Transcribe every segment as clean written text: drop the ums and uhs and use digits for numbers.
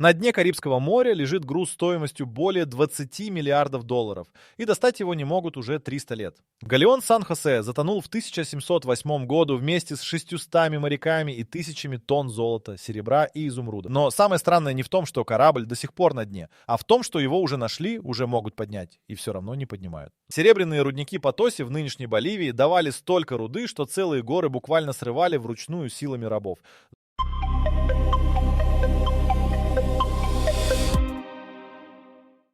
На дне Карибского моря лежит груз стоимостью более 20 миллиардов долларов, и достать его не могут уже 300 лет. Галеон Сан-Хосе затонул в 1708 году вместе с 600 моряками и тысячами тонн золота, серебра и изумруда. Но самое странное не в том, что корабль до сих пор на дне, а в том, что его уже нашли, уже могут поднять, и все равно не поднимают. Серебряные рудники Потоси в нынешней Боливии давали столько руды, что целые горы буквально срывали вручную силами рабов.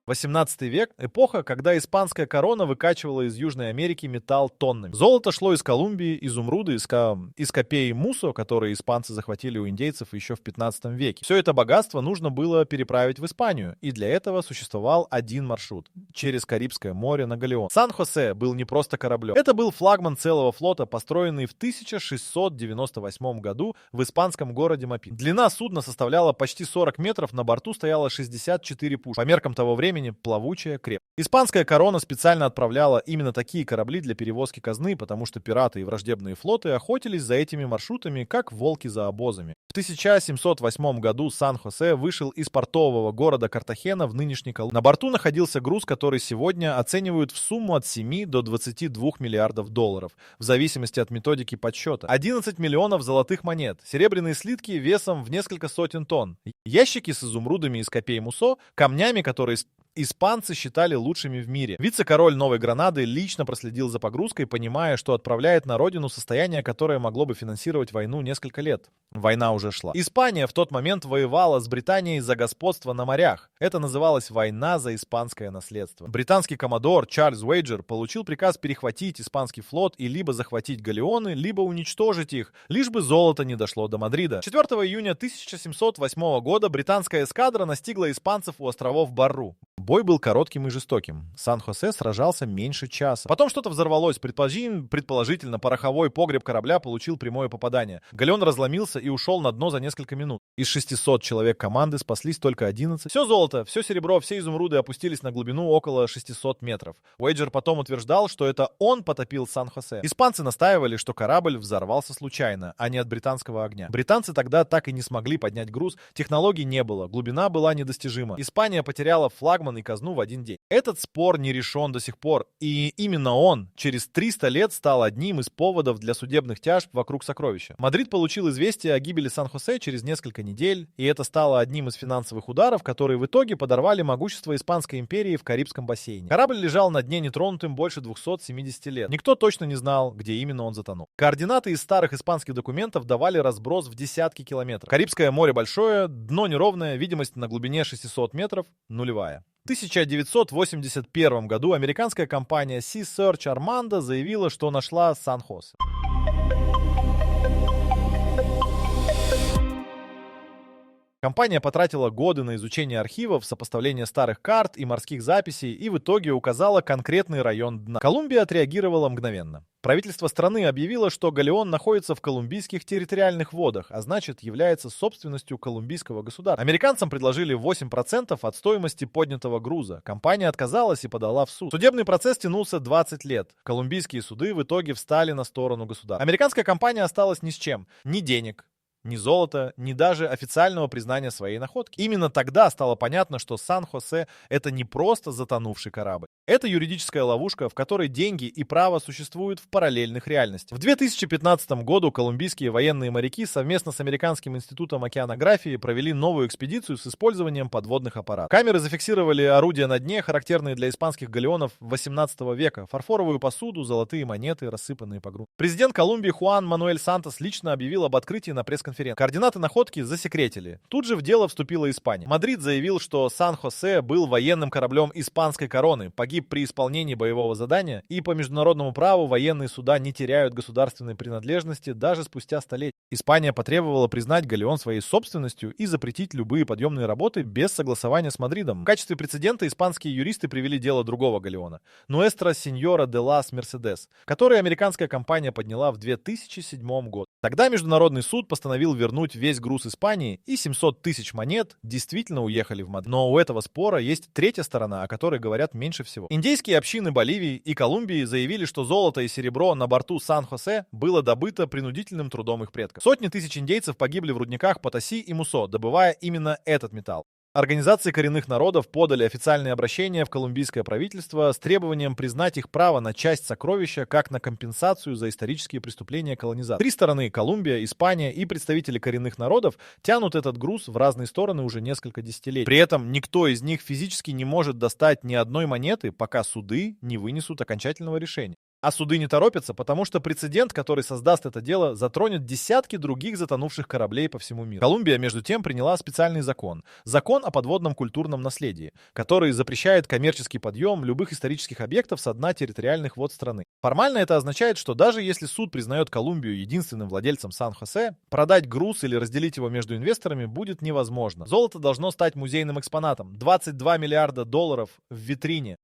XVIII век– эпоха, когда испанская корона выкачивала из Южной Америки металл тоннами. Золото шло из Колумбии, изумруды из Копеи Мусо, которые испанцы захватили у индейцев еще в XV веке. Все это богатство нужно было переправить в Испанию, и для этого существовал один маршрут– через Карибское море на галеон. Сан-Хосе был не просто кораблем. Это был флагман целого флота, построенный в 1698 году в испанском городе Мапин. Длина судна составляла почти 40 метров, на борту стояло 64 пушки. По меркам того времени плавучая крепость. Испанская корона специально отправляла именно такие корабли для перевозки казны, потому что пираты и враждебные флоты охотились за этими маршрутами, как волки за обозами. В 1708 году Сан-Хосе вышел из портового города Картахена в нынешний Колумбии. На борту находился груз, который сегодня оценивают в сумму от 7 до 22 миллиардов долларов, в зависимости от методики подсчета. 11 миллионов золотых монет, серебряные слитки весом в несколько сотен тонн, ящики с изумрудами из Копей Мусо, камнями, которые испанцы считали лучшими в мире. Вице-король Новой Гранады лично проследил за погрузкой, понимая, что отправляет на родину состояние, которое могло бы финансировать войну несколько лет. Война уже шла. Испания в тот момент воевала с Британией за господство на морях. Это называлось «Война за испанское наследство». Британский коммодор Чарльз Уэйджер получил приказ перехватить испанский флот и либо захватить галеоны, либо уничтожить их, лишь бы золото не дошло до Мадрида. 4 июня 1708 года британская эскадра настигла испанцев у островов Барру. Бой был коротким и жестоким. Сан-Хосе сражался меньше часа. Потом что-то взорвалось. Предположительно, пороховой погреб корабля получил прямое попадание. Галеон разломился и ушел на дно за несколько минут. Из 600 человек команды спаслись только 11. Все золото, все серебро, все изумруды опустились на глубину около 600 метров. Уэйджер потом утверждал, что это он потопил Сан-Хосе. Испанцы настаивали, что корабль взорвался случайно, а не от британского огня. Британцы тогда так и не смогли поднять груз. Технологий не было, глубина была недостижима. Испания потеряла флагман и казну в один день. Этот спор не решен до сих пор, и именно он через 300 лет стал одним из поводов для судебных тяжб вокруг сокровища. Мадрид получил известие о гибели Сан-Хосе через несколько недель, и это стало одним из финансовых ударов, которые в итоге подорвали могущество Испанской империи в Карибском бассейне. Корабль лежал на дне нетронутым больше 270 лет. Никто точно не знал, где именно он затонул. Координаты из старых испанских документов давали разброс в десятки километров. Карибское море большое, дно неровное, видимость на глубине 600 метров нулевая. В 1981 году американская компания Sea Search Armada заявила, что нашла Сан-Хосе. Компания потратила годы на изучение архивов, сопоставление старых карт и морских записей и в итоге указала конкретный район дна. Колумбия отреагировала мгновенно. Правительство страны объявило, что галеон находится в колумбийских территориальных водах, а значит является собственностью колумбийского государства. Американцам предложили 8% от стоимости поднятого груза. Компания отказалась и подала в суд. Судебный процесс тянулся 20 лет. Колумбийские суды в итоге встали на сторону государства. Американская компания осталась ни с чем. Ни денег, ни золота, ни даже официального признания своей находки. Именно тогда стало понятно, что Сан-Хосе — это не просто затонувший корабль. Это юридическая ловушка, в которой деньги и право существуют в параллельных реальностях. В 2015 году колумбийские военные моряки совместно с Американским институтом океанографии провели новую экспедицию с использованием подводных аппаратов. Камеры зафиксировали орудия на дне, характерные для испанских галеонов XVIII века, фарфоровую посуду, золотые монеты, рассыпанные по грунту. Президент Колумбии Хуан Мануэль Сантос лично объявил об открытии на пресс-конференции. Координаты находки засекретили. Тут же в дело вступила Испания. Мадрид заявил, что Сан-Хосе был военным кораблем испанской короны, погиб при исполнении боевого задания, и по международному праву военные суда не теряют государственной принадлежности даже спустя столетия. Испания потребовала признать галеон своей собственностью и запретить любые подъемные работы без согласования с Мадридом. В качестве прецедента испанские юристы привели дело другого галеона — Nuestra Señora de las Mercedes, который американская компания подняла в 2007 году. Тогда Международный суд постановил постановил вернуть весь груз Испании, и 700 тысяч монет действительно уехали в Мадрид. Но у этого спора есть третья сторона, о которой говорят меньше всего. Индейские общины Боливии и Колумбии заявили, что золото и серебро на борту Сан-Хосе было добыто принудительным трудом их предков. Сотни тысяч индейцев погибли в рудниках Потаси и Мусо, добывая именно этот металл. Организации коренных народов подали официальные обращения в колумбийское правительство с требованием признать их право на часть сокровища как на компенсацию за исторические преступления колонизации. Три стороны — Колумбия, Испания и представители коренных народов — тянут этот груз в разные стороны уже несколько десятилетий. При этом никто из них физически не может достать ни одной монеты, пока суды не вынесут окончательного решения. А суды не торопятся, потому что прецедент, который создаст это дело, затронет десятки других затонувших кораблей по всему миру. Колумбия, между тем, приняла специальный закон. Закон о подводном культурном наследии, который запрещает коммерческий подъем любых исторических объектов со дна территориальных вод страны. Формально это означает, что даже если суд признает Колумбию единственным владельцем Сан-Хосе, продать груз или разделить его между инвесторами будет невозможно. Золото должно стать музейным экспонатом. 22 миллиарда долларов в витрине.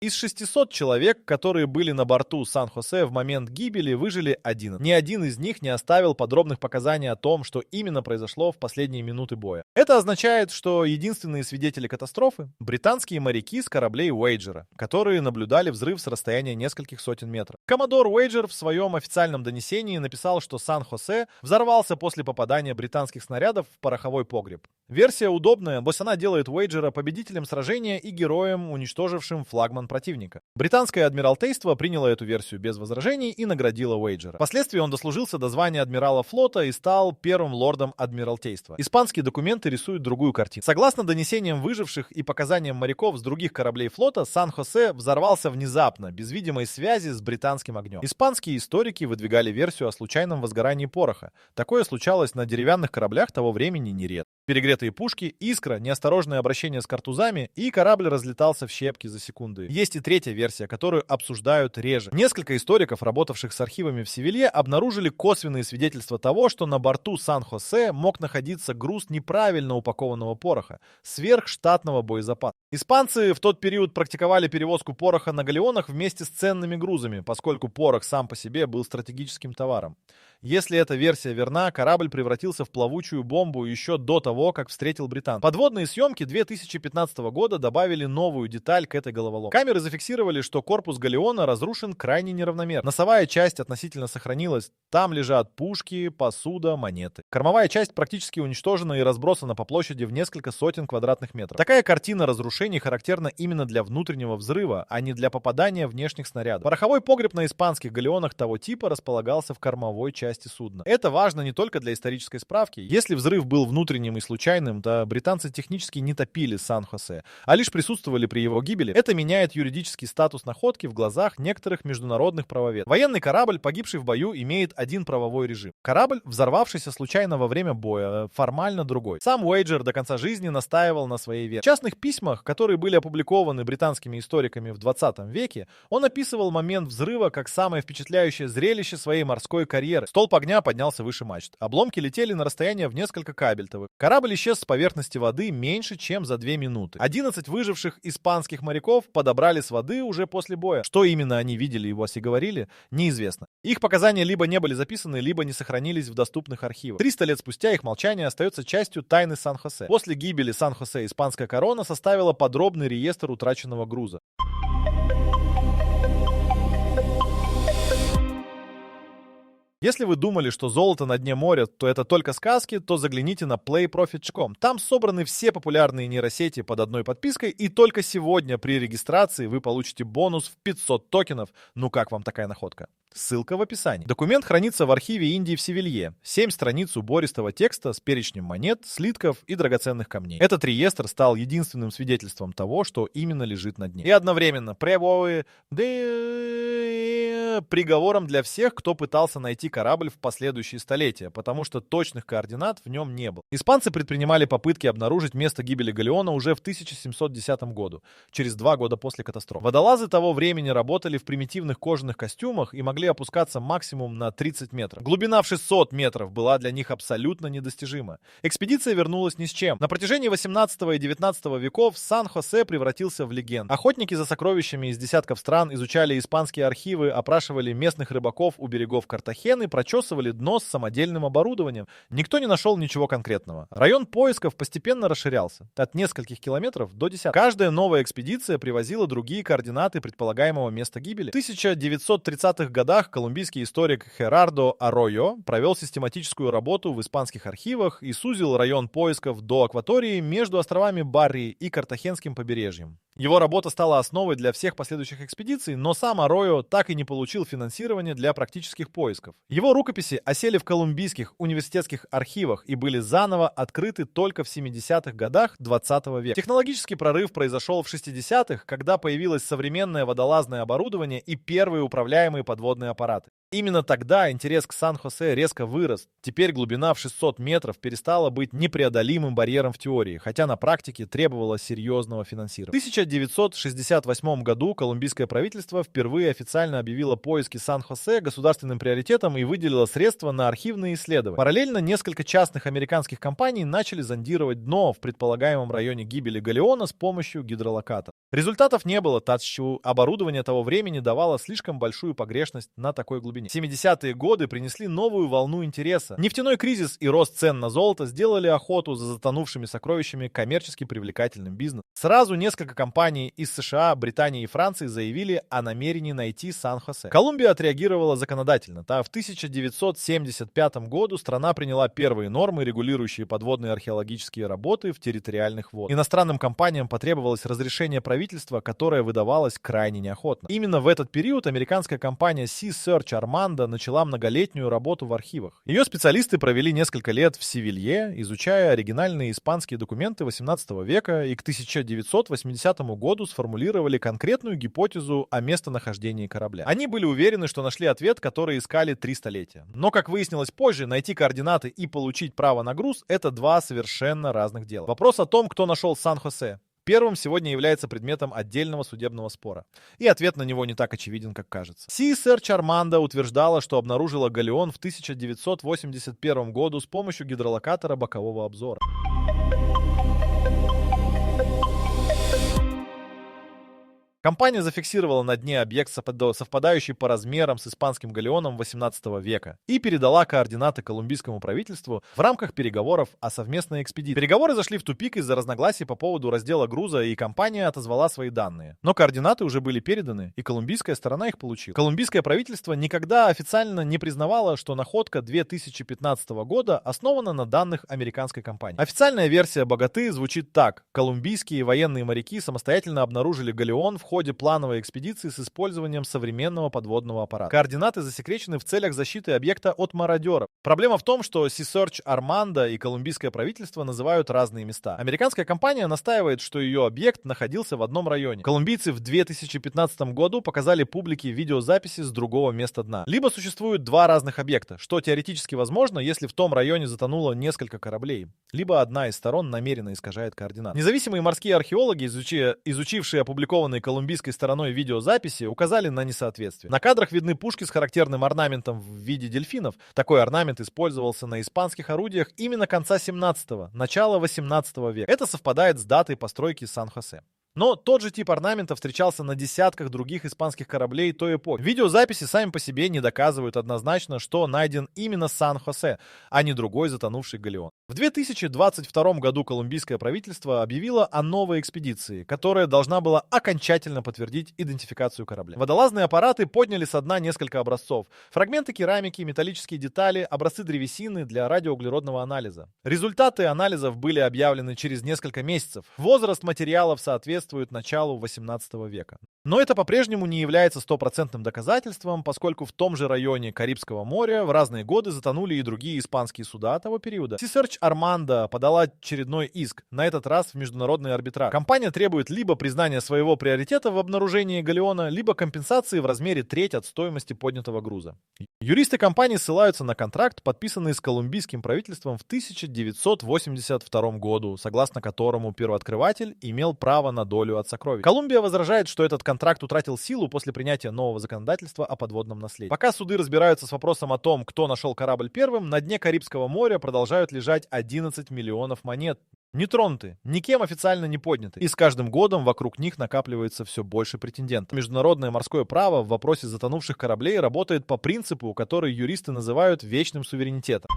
Из 600 человек, которые были на борту Сан-Хосе в момент гибели, выжили 11. Ни один из них не оставил подробных показаний о том, что именно произошло в последние минуты боя. Это означает, что единственные свидетели катастрофы — британские моряки с кораблей Уэйджера, которые наблюдали взрыв с расстояния нескольких сотен метров. Коммодор Уэйджер в своем официальном донесении написал, что Сан-Хосе взорвался после попадания британских снарядов в пороховой погреб. Версия удобная, бо она делает Уэйджера победителем сражения и героем, уничтожившим флагман противника. Британское адмиралтейство приняло эту версию без возражений и наградило Уэйджера. Впоследствии он дослужился до звания адмирала флота и стал первым лордом адмиралтейства. Испанские документы рисуют другую картину. Согласно донесениям выживших и показаниям моряков с других кораблей флота, Сан-Хосе взорвался внезапно, без видимой связи с британским огнем. Испанские историки выдвигали версию о случайном возгорании пороха. Такое случалось на деревянных кораблях того времени нередко. Перегретые пушки, искра, неосторожное обращение с картузами, и корабль разлетался в щепки за секунды. Есть и третья версия, которую обсуждают реже. Несколько историков, работавших с архивами в Севилье, обнаружили косвенные свидетельства того, что на борту Сан-Хосе мог находиться груз неправильно упакованного пороха, сверхштатного боезапаса. Испанцы в тот период практиковали перевозку пороха на галеонах вместе с ценными грузами, поскольку порох сам по себе был стратегическим товаром. Если эта версия верна, корабль превратился в плавучую бомбу еще до того, как встретил британцев. Подводные съемки 2015 года добавили новую деталь к этой головоломке. Камеры зафиксировали, что корпус галеона разрушен крайне неравномерно. Носовая часть относительно сохранилась. Там лежат пушки, посуда, монеты. Кормовая часть практически уничтожена и разбросана по площади в несколько сотен квадратных метров. Такая картина разрушений характерна именно для внутреннего взрыва, а не для попадания внешних снарядов. Пороховой погреб на испанских галеонах того типа располагался в кормовой части судна. Это важно не только для исторической справки. Если взрыв был внутренним и случайным, то британцы технически не топили Сан-Хосе, а лишь присутствовали при его гибели. Это меняет юридический статус находки в глазах некоторых международных правоведов. Военный корабль, погибший в бою, имеет один правовой режим. Корабль, взорвавшийся случайно во время боя, формально другой. Сам Уэйджер до конца жизни настаивал на своей версии. В частных письмах, которые были опубликованы британскими историками в 20 веке, он описывал момент взрыва как самое впечатляющее зрелище своей морской карьеры. Столб огня поднялся выше мачт. Обломки летели на расстояние в несколько кабельтовых. Корабль исчез с поверхности воды меньше, чем за 2 минуты. 11 выживших испанских моряков подобрали с воды уже после боя. Что именно они видели и говорили, неизвестно. Их показания либо не были записаны, либо не сохранились в доступных архивах. 300 лет спустя их молчание остается частью тайны Сан-Хосе. После гибели Сан-Хосе испанская корона составила подробный реестр утраченного груза. Если вы думали, что золото на дне моря, то это только сказки, то загляните на playprofit.com. Там собраны все популярные нейросети под одной подпиской, и только сегодня при регистрации вы получите бонус в 500 токенов. Ну как вам такая находка? Ссылка в описании. Документ хранится в архиве Индии в Севилье. 7 страниц убористого текста с перечнем монет, слитков и драгоценных камней. Этот реестр стал единственным свидетельством того, что именно лежит на дне. И одновременно приговором для всех, кто пытался найти корабль в последующие столетия, потому что точных координат в нем не было. Испанцы предпринимали попытки обнаружить место гибели галеона уже в 1710 году, через 2 года после катастрофы. Водолазы того времени работали в примитивных кожаных костюмах и могли могли опускаться максимум на 30 метров. Глубина в 600 метров была для них абсолютно недостижима. Экспедиция вернулась ни с чем. На протяжении 18 и 19 веков Сан-Хосе превратился в легенду. Охотники за сокровищами из десятков стран изучали испанские архивы, опрашивали местных рыбаков у берегов Картахены, прочесывали дно с самодельным оборудованием. Никто не нашел ничего конкретного. Район поисков постепенно расширялся. От нескольких километров до десятков. Каждая новая экспедиция привозила другие координаты предполагаемого места гибели. В 1930-х годах колумбийский историк Херардо Аройо провел систематическую работу в испанских архивах и сузил район поисков до акватории между островами Барри и Картахенским побережьем. Его работа стала основой для всех последующих экспедиций, но сам Аройо так и не получил финансирования для практических поисков. Его рукописи осели в колумбийских университетских архивах и были заново открыты только в 70-х годах 20 века. Технологический прорыв произошел в 60-х, когда появилось современное водолазное оборудование и первые управляемые подводные аппараты. Именно тогда интерес к Сан-Хосе резко вырос. Теперь глубина в 600 метров перестала быть непреодолимым барьером в теории, хотя на практике требовалось серьезного финансирования. В 1968 году колумбийское правительство впервые официально объявило поиски Сан-Хосе государственным приоритетом и выделило средства на архивные исследования. Параллельно несколько частных американских компаний начали зондировать дно в предполагаемом районе гибели галеона с помощью гидролокатора. Результатов не было, так что оборудование того времени давало слишком большую погрешность на такой глубине. 70-е годы принесли новую волну интереса. Нефтяной кризис и рост цен на золото сделали охоту за затонувшими сокровищами коммерчески привлекательным бизнесом. Сразу несколько компаний из США, Британии и Франции заявили о намерении найти Сан-Хосе. Колумбия отреагировала законодательно. В 1975 году страна приняла первые нормы, регулирующие подводные археологические работы в территориальных водах. Иностранным компаниям потребовалось разрешение правительства, которое выдавалось крайне неохотно. Именно в этот период американская компания Sea Search Armando начала многолетнюю работу в архивах. Ее специалисты провели несколько лет в Севилье, изучая оригинальные испанские документы XVIII века, и к 1980 году сформулировали конкретную гипотезу о местонахождении корабля. Они были уверены, что нашли ответ, который искали 3 столетия. Но, как выяснилось позже, найти координаты и получить право на груз — это 2 совершенно разных дела. Вопрос о том, кто нашел Сан-Хосе, первым сегодня является предметом отдельного судебного спора. И ответ на него не так очевиден, как кажется. Sea Search Armando утверждала, что обнаружила галеон в 1981 году с помощью гидролокатора бокового обзора. Компания зафиксировала на дне объект, совпадающий по размерам с испанским галеоном XVIII века, и передала координаты колумбийскому правительству в рамках переговоров о совместной экспедиции. Переговоры зашли в тупик из-за разногласий по поводу раздела груза, и компания отозвала свои данные. Но координаты уже были переданы, и колумбийская сторона их получила. Колумбийское правительство никогда официально не признавало, что находка 2015 года основана на данных американской компании. Официальная версия «Богаты» звучит так. Колумбийские военные моряки самостоятельно обнаружили галеон в ходе плановой экспедиции с использованием современного подводного аппарата. Координаты засекречены в целях защиты объекта от мародеров. Проблема в том, что Sea Search Armando и колумбийское правительство называют разные места. Американская компания настаивает, что ее объект находился в одном районе. Колумбийцы в 2015 году показали публике видеозаписи с другого места дна. Либо существуют 2 разных объекта, что теоретически возможно, если в том районе затонуло несколько кораблей. Либо одна из сторон намеренно искажает координаты. Независимые морские археологи, изучившие опубликованные колумбийской стороной видеозаписи, указали на несоответствие. На кадрах видны пушки с характерным орнаментом в виде дельфинов. Такой орнамент использовался на испанских орудиях именно конца 17-го, начала 18 века. Это совпадает с датой постройки Сан-Хосе. Но тот же тип орнамента встречался на десятках других испанских кораблей той эпохи. Видеозаписи сами по себе не доказывают однозначно, что найден именно Сан-Хосе, а не другой затонувший галеон. В 2022 году колумбийское правительство объявило о новой экспедиции, которая должна была окончательно подтвердить идентификацию корабля. Водолазные аппараты подняли со дна несколько образцов. Фрагменты керамики, металлические детали, образцы древесины для радиоуглеродного анализа. Результаты анализов были объявлены через несколько месяцев. Возраст материалов соответствует началу 18 века. Но это по-прежнему не является стопроцентным доказательством, поскольку в том же районе Карибского моря в разные годы затонули и другие испанские суда того периода. Sea Search Armando подала очередной иск, на этот раз в международный арбитраж. Компания требует либо признания своего приоритета в обнаружении галеона, либо компенсации в размере треть от стоимости поднятого груза. Юристы компании ссылаются на контракт, подписанный с колумбийским правительством в 1982 году, согласно которому первооткрыватель имел право на долю от сокровищ. Колумбия возражает, что этот контракт утратил силу после принятия нового законодательства о подводном наследии. Пока суды разбираются с вопросом о том, кто нашел корабль первым, на дне Карибского моря продолжают лежать 11 миллионов монет. Нетронутые, никем официально не подняты. И с каждым годом вокруг них накапливается все больше претендентов. Международное морское право в вопросе затонувших кораблей работает по принципу, который юристы называют вечным суверенитетом.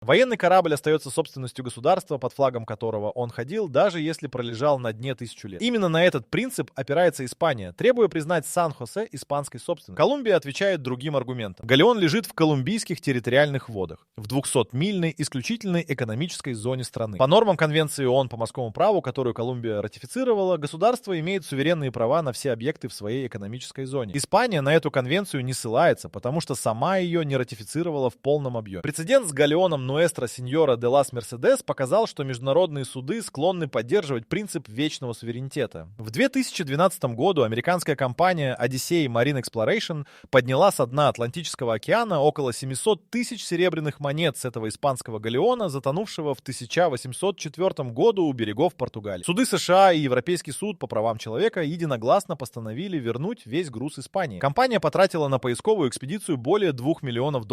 Военный корабль остается собственностью государства, под флагом которого он ходил, даже если пролежал на дне 1000 лет. Именно на этот принцип опирается Испания, требуя признать Сан-Хосе испанской собственностью. Колумбия отвечает другим аргументом. Галеон лежит в колумбийских территориальных водах, в 200-мильной исключительной экономической зоне страны. По нормам Конвенции ООН по морскому праву, которую Колумбия ратифицировала, государство имеет суверенные права на все объекты в своей экономической зоне. Испания на эту конвенцию не ссылается, потому что сама ее не ратифицировала в полном объеме. Прецедент с галеоном Нуэстро Синьора де лас Мерседес показал, что международные суды склонны поддерживать принцип вечного суверенитета. В 2012 году американская компания Odyssey Marine Exploration подняла со дна Атлантического океана около 700 тысяч серебряных монет с этого испанского галеона, затонувшего в 1804 году у берегов Португалии. Суды США и Европейский суд по правам человека единогласно постановили вернуть весь груз Испании. Компания потратила на поисковую экспедицию более $2 миллионов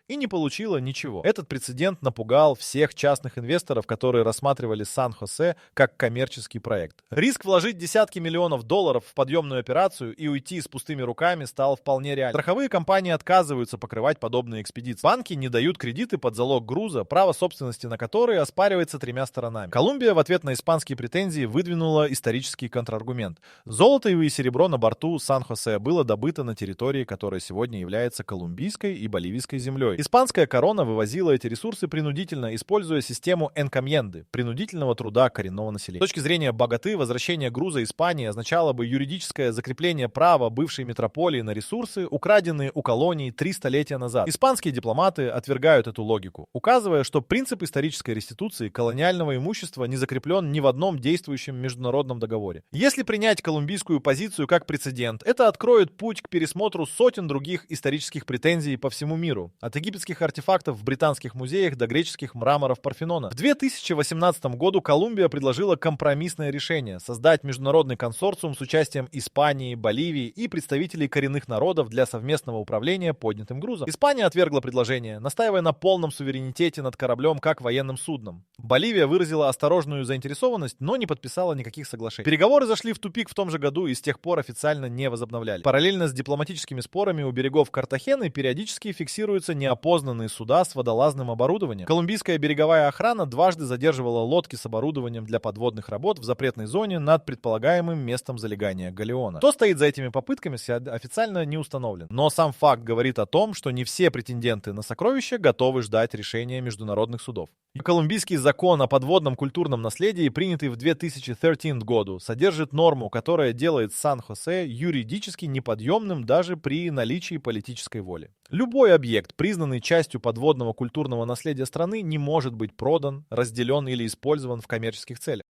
и не получила ничего. Этот прецедент напугал всех частных инвесторов, которые рассматривали Сан-Хосе как коммерческий проект. Риск вложить десятки миллионов долларов в подъемную операцию и уйти с пустыми руками стал вполне реальным. Страховые компании отказываются покрывать подобные экспедиции. Банки не дают кредиты под залог груза, право собственности на которые оспаривается 3 сторонами. Колумбия в ответ на испанские претензии выдвинула исторический контраргумент. Золото и серебро на борту Сан-Хосе было добыто на территории, которая сегодня является колумбийской и боливийской землей. Испанская корона вывозила эти ресурсы принудительно, используя систему энкомьенды, принудительного труда коренного населения. С точки зрения богаты, возвращение груза Испании означало бы юридическое закрепление права бывшей метрополии на ресурсы, украденные у колоний 3 столетия назад. Испанские дипломаты отвергают эту логику, указывая, что принцип исторической реституции колониального имущества не закреплен ни в одном действующем международном договоре. Если принять колумбийскую позицию как прецедент, это откроет путь к пересмотру сотен других исторических претензий по всему миру, от египетских артефактов в британских музеях до греческих мраморов Парфенона. В 2018 году Колумбия предложила компромиссное решение — создать международный консорциум с участием Испании, Боливии и представителей коренных народов для совместного управления поднятым грузом. Испания отвергла предложение, настаивая на полном суверенитете над кораблем как военным судном. Боливия выразила осторожную заинтересованность, но не подписала никаких соглашений. Переговоры зашли в тупик в том же году и с тех пор официально не возобновляли. Параллельно с дипломатическими спорами у берегов Картахены периодически фиксируются неопознанные суда с водолазным оборудованием. Колумбийская береговая охрана дважды задерживала лодки с оборудованием для подводных работ в запретной зоне над предполагаемым местом залегания галеона. Кто стоит за этими попытками, официально не установлен. Но сам факт говорит о том, что не все претенденты на сокровища готовы ждать решения международных судов. Колумбийский закон о подводном культурном наследии, принятый в 2013 году, содержит норму, которая делает Сан-Хосе юридически неподъемным даже при наличии политической воли. Любой объект, признанный частью подводного культурного наследия страны, не может быть продан, разделен или использован в коммерческих целях.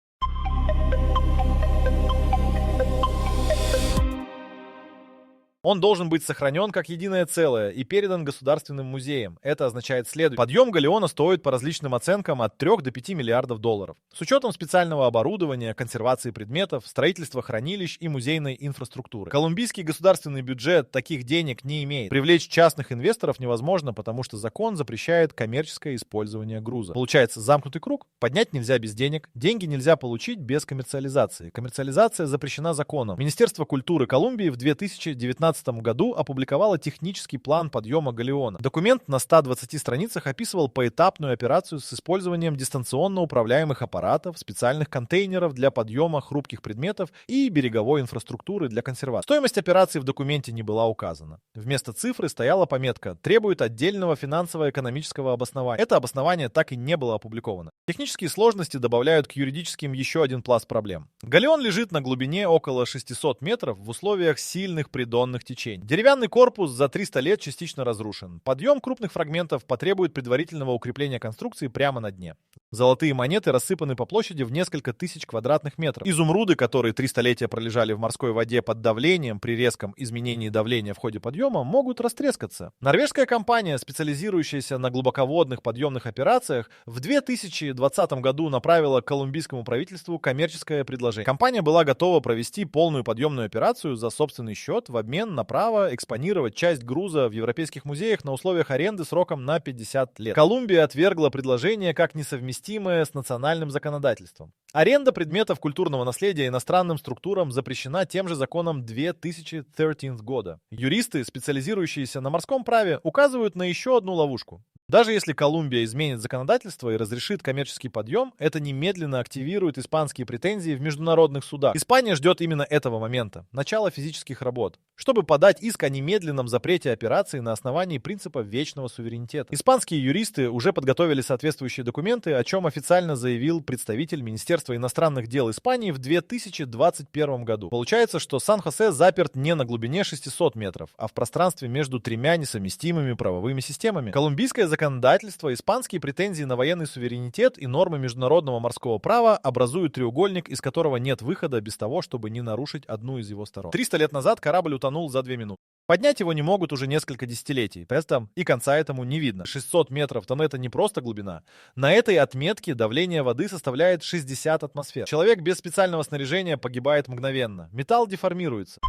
Он должен быть сохранен как единое целое и передан государственным музеям. Это означает следующее. Подъем галеона стоит по различным оценкам от 3 до 5 миллиардов долларов. С учетом специального оборудования, консервации предметов, строительства хранилищ и музейной инфраструктуры. Колумбийский государственный бюджет таких денег не имеет. Привлечь частных инвесторов невозможно, потому что закон запрещает коммерческое использование груза. Получается замкнутый круг. Поднять нельзя без денег. Деньги нельзя получить без коммерциализации. Коммерциализация запрещена законом. Министерство культуры Колумбии в 2019 году опубликовала технический план подъема галеона. Документ на 120 страницах описывал поэтапную операцию с использованием дистанционно управляемых аппаратов, специальных контейнеров для подъема хрупких предметов и береговой инфраструктуры для консервации. Стоимость операции в документе не была указана. Вместо цифры стояла пометка «Требует отдельного финансово-экономического обоснования». Это обоснование так и не было опубликовано. Технические сложности добавляют к юридическим еще один пласт проблем. Галеон лежит на глубине около 600 метров в условиях сильных придонных течений. Деревянный корпус за 300 лет частично разрушен. Подъем крупных фрагментов потребует предварительного укрепления конструкции прямо на дне. Золотые монеты рассыпаны по площади в несколько тысяч квадратных метров. Изумруды, которые 3 столетия пролежали в морской воде под давлением при резком изменении давления в ходе подъема, могут растрескаться. Норвежская компания, специализирующаяся на глубоководных подъемных операциях, в 2020 году направила колумбийскому правительству коммерческое предложение. Компания была готова провести полную подъемную операцию за собственный счет в обмен на право экспонировать часть груза в европейских музеях на условиях аренды сроком на 50 лет. Колумбия отвергла предложение как несовместимое с национальным законодательством. Аренда предметов культурного наследия иностранным структурам запрещена тем же законом 2013 года. Юристы, специализирующиеся на морском праве, указывают на еще одну ловушку. Даже если Колумбия изменит законодательство и разрешит коммерческий подъем, это немедленно активирует испанские претензии в международных судах. Испания ждет именно этого момента, начала физических работ, чтобы подать иск о немедленном запрете операции на основании принципа вечного суверенитета. Испанские юристы уже подготовили соответствующие документы, о чем официально заявил представитель Министерства иностранных дел Испании в 2021 году. Получается, что Сан-Хосе заперт не на глубине 600 метров, а в пространстве между тремя несовместимыми правовыми системами. Колумбийское законодательство, испанские претензии на военный суверенитет и нормы международного морского права образуют треугольник, из которого нет выхода без того, чтобы не нарушить одну из его сторон. 300 лет назад корабль утонул за 2 минуты. Поднять его не могут уже несколько десятилетий. И конца этому не видно. 600 метров, там это не просто глубина. На этой отметке давление воды составляет 60 атмосфер. Человек без специального снаряжения погибает мгновенно. Металл деформируется.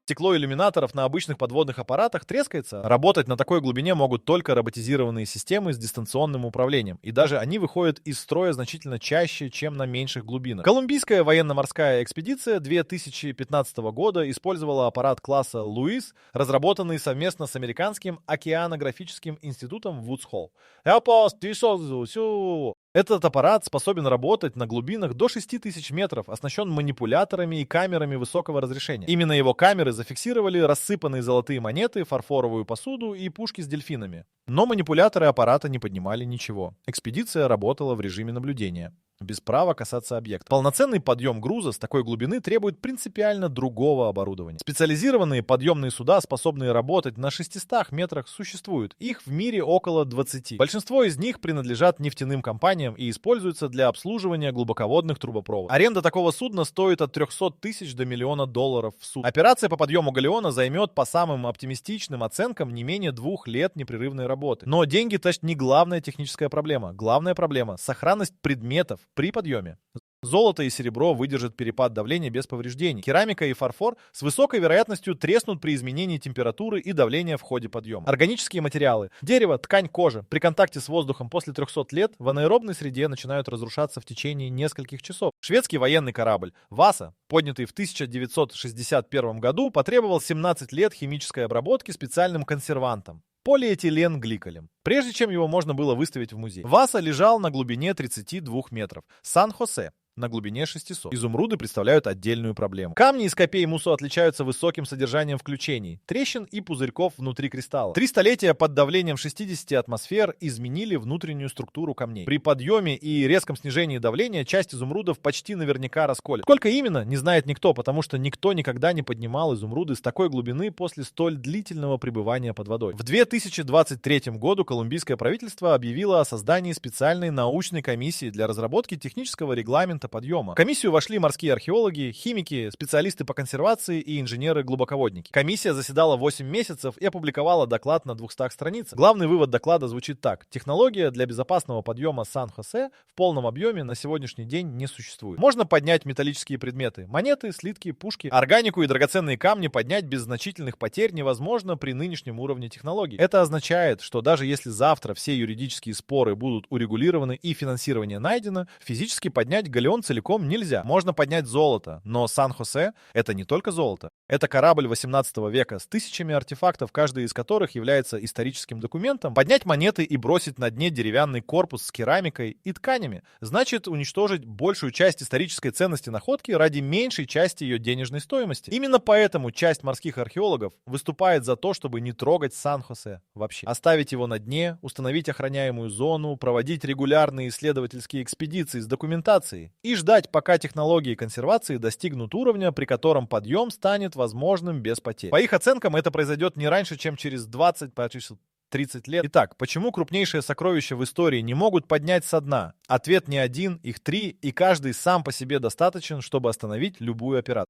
Стекло иллюминаторов на обычных подводных аппаратах трескается. Работать на такой глубине могут только роботизированные системы с дистанционным управлением. И даже они выходят из строя значительно чаще, чем на меньших глубинах. Колумбийская военно-морская экспедиция 2015 года использовала аппарат класса «Луис», разработанный совместно с американским океанографическим институтом в Вудс-Холл. Этот аппарат способен работать на глубинах до 6000 метров, оснащен манипуляторами и камерами высокого разрешения. Именно его камеры зафиксировали рассыпанные золотые монеты, фарфоровую посуду и пушки с дельфинами. Но манипуляторы аппарата не поднимали ничего. Экспедиция работала в режиме наблюдения, без права касаться объекта. Полноценный подъем груза с такой глубины требует принципиально другого оборудования. Специализированные подъемные суда, способные работать на 600 метрах, существуют. Их в мире около 20. Большинство из них принадлежат нефтяным компаниям и используются для обслуживания глубоководных трубопроводов. Аренда такого судна стоит от 300 тысяч до $1 миллиона в сутки. Операция по подъему галеона займет по самым оптимистичным оценкам не менее 2 лет непрерывной работы. Но деньги — это не главная техническая проблема. Главная проблема — сохранность предметов при подъеме. Золото и серебро выдержат перепад давления без повреждений. Керамика и фарфор с высокой вероятностью треснут при изменении температуры и давления в ходе подъема. Органические материалы, дерево, ткань, кожа при контакте с воздухом после 300 лет в анаэробной среде начинают разрушаться в течение нескольких часов. Шведский военный корабль «Васа», поднятый в 1961 году, потребовал 17 лет химической обработки специальным консервантом — полиэтиленгликолем, прежде чем его можно было выставить в музей. Васа лежал на глубине 32 метров. Сан-Хосе на глубине 600. Изумруды представляют отдельную проблему. Камни из копей Мусо отличаются высоким содержанием включений, трещин и пузырьков внутри кристалла. 3 столетия под давлением 60 атмосфер изменили внутреннюю структуру камней. При подъеме и резком снижении давления часть изумрудов почти наверняка расколет. Сколько именно, не знает никто, потому что никто никогда не поднимал изумруды с такой глубины после столь длительного пребывания под водой. В 2023 году колумбийское правительство объявило о создании специальной научной комиссии для разработки технического регламента подъема. В комиссию вошли морские археологи, химики, специалисты по консервации и инженеры-глубоководники. Комиссия заседала 8 месяцев и опубликовала доклад на 200 страницах. Главный вывод доклада звучит так: технология для безопасного подъема Сан-Хосе в полном объеме на сегодняшний день не существует. Можно поднять металлические предметы, монеты, слитки, пушки. Органику и драгоценные камни поднять без значительных потерь невозможно при нынешнем уровне технологий. Это означает, что даже если завтра все юридические споры будут урегулированы и финансирование найдено, физически поднять галеон целиком нельзя. Можно поднять золото, но Сан-Хосе — это не только золото. Это корабль 18 века с тысячами артефактов, каждый из которых является историческим документом. Поднять монеты и бросить на дне деревянный корпус с керамикой и тканями значит уничтожить большую часть исторической ценности находки ради меньшей части ее денежной стоимости. Именно поэтому часть морских археологов выступает за то, чтобы не трогать Сан-Хосе вообще. Оставить его на дне, установить охраняемую зону, проводить регулярные исследовательские экспедиции с документацией и ждать, пока технологии консервации достигнут уровня, при котором подъем станет возможным без потерь. По их оценкам, это произойдет не раньше, чем через 20-30 лет. Итак, почему крупнейшие сокровища в истории не могут поднять со дна? Ответ не один, их три, и каждый сам по себе достаточен, чтобы остановить любую операцию.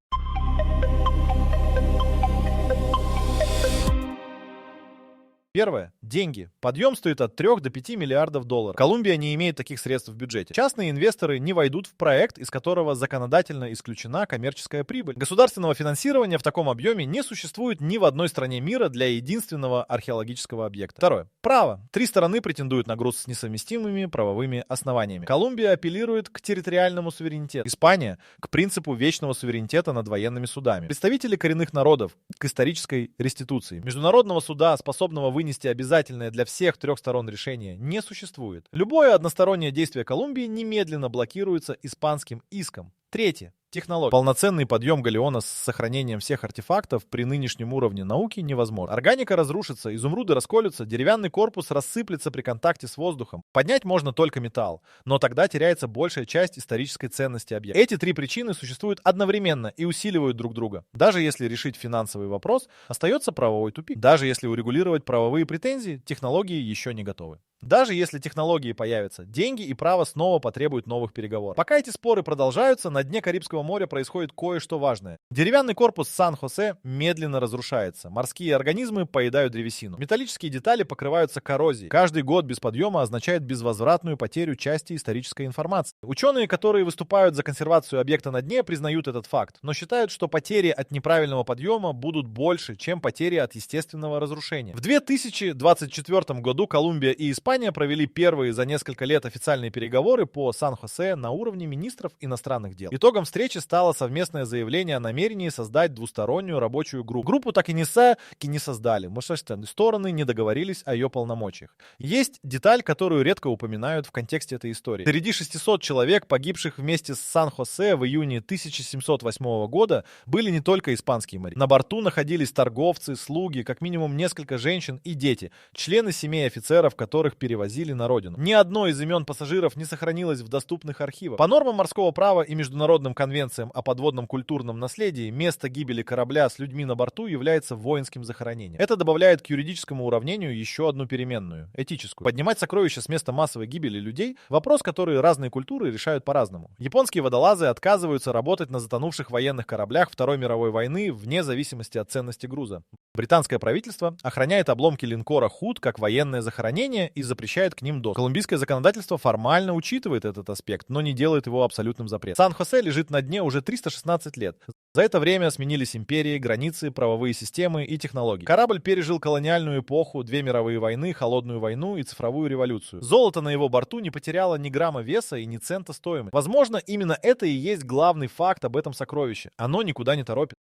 Первое. Деньги. Подъем стоит от 3 до 5 миллиардов долларов. Колумбия не имеет таких средств в бюджете. Частные инвесторы не войдут в проект, из которого законодательно исключена коммерческая прибыль. Государственного финансирования в таком объеме не существует ни в одной стране мира для единственного археологического объекта. Второе. Право. 3 стороны претендуют на груз с несовместимыми правовыми основаниями. Колумбия апеллирует к территориальному суверенитету. Испания — к принципу вечного суверенитета над военными судами. Представители коренных народов — к исторической реституции. Международного суда, способного вынести обязательное для всех 3 сторон решение, не существует. Любое одностороннее действие Колумбии немедленно блокируется испанским иском. Третье. Технология. Полноценный подъем галеона с сохранением всех артефактов при нынешнем уровне науки невозможно. Органика разрушится, изумруды расколются, деревянный корпус рассыплется при контакте с воздухом. Поднять можно только металл, но тогда теряется большая часть исторической ценности объекта. Эти 3 причины существуют одновременно и усиливают друг друга. Даже если решить финансовый вопрос, остается правовой тупик. Даже если урегулировать правовые претензии, технологии еще не готовы. Даже если технологии появятся, деньги и право снова потребуют новых переговоров. Пока эти споры продолжаются, на дне Карибского моря происходит кое-что важное. Деревянный корпус Сан-Хосе медленно разрушается. Морские организмы поедают древесину. Металлические детали покрываются коррозией. Каждый год без подъема означает безвозвратную потерю части исторической информации. Ученые, которые выступают за консервацию объекта на дне, признают этот факт, но считают, что потери от неправильного подъема будут больше, чем потери от естественного разрушения. В 2024 году Колумбия и Испания провели первые за несколько лет официальные переговоры по Сан-Хосе на уровне министров иностранных дел. Итогом встречи стало совместное заявление о намерении создать двустороннюю рабочую группу. Группу так и не создали, потому что стороны не договорились о ее полномочиях. Есть деталь, которую редко упоминают в контексте этой истории. Среди 600 человек, погибших вместе с Сан-Хосе в июне 1708 года, были не только испанские моряки. На борту находились торговцы, слуги, как минимум несколько женщин и дети, члены семей офицеров, которых перевозили на родину. Ни одно из имен пассажиров не сохранилось в доступных архивах. По нормам морского права и международным конвенциям о подводном культурном наследии, место гибели корабля с людьми на борту является воинским захоронением. Это добавляет к юридическому уравнению еще одну переменную — этическую. Поднимать сокровища с места массовой гибели людей — вопрос, который разные культуры решают по-разному. Японские водолазы отказываются работать на затонувших военных кораблях Второй мировой войны вне зависимости от ценности груза. Британское правительство охраняет обломки линкора «Худ» как военное захоронение и запрещает к ним доступ. Колумбийское законодательство формально учитывает этот аспект, но не делает его абсолютным запретом. Сан-Хосе лежит на дне уже 316 лет. За это время сменились империи, границы, правовые системы и технологии. Корабль пережил колониальную эпоху, 2 мировые войны, холодную войну и цифровую революцию. Золото на его борту не потеряло ни грамма веса и ни цента стоимости. Возможно, именно это и есть главный факт об этом сокровище. Оно никуда не торопится.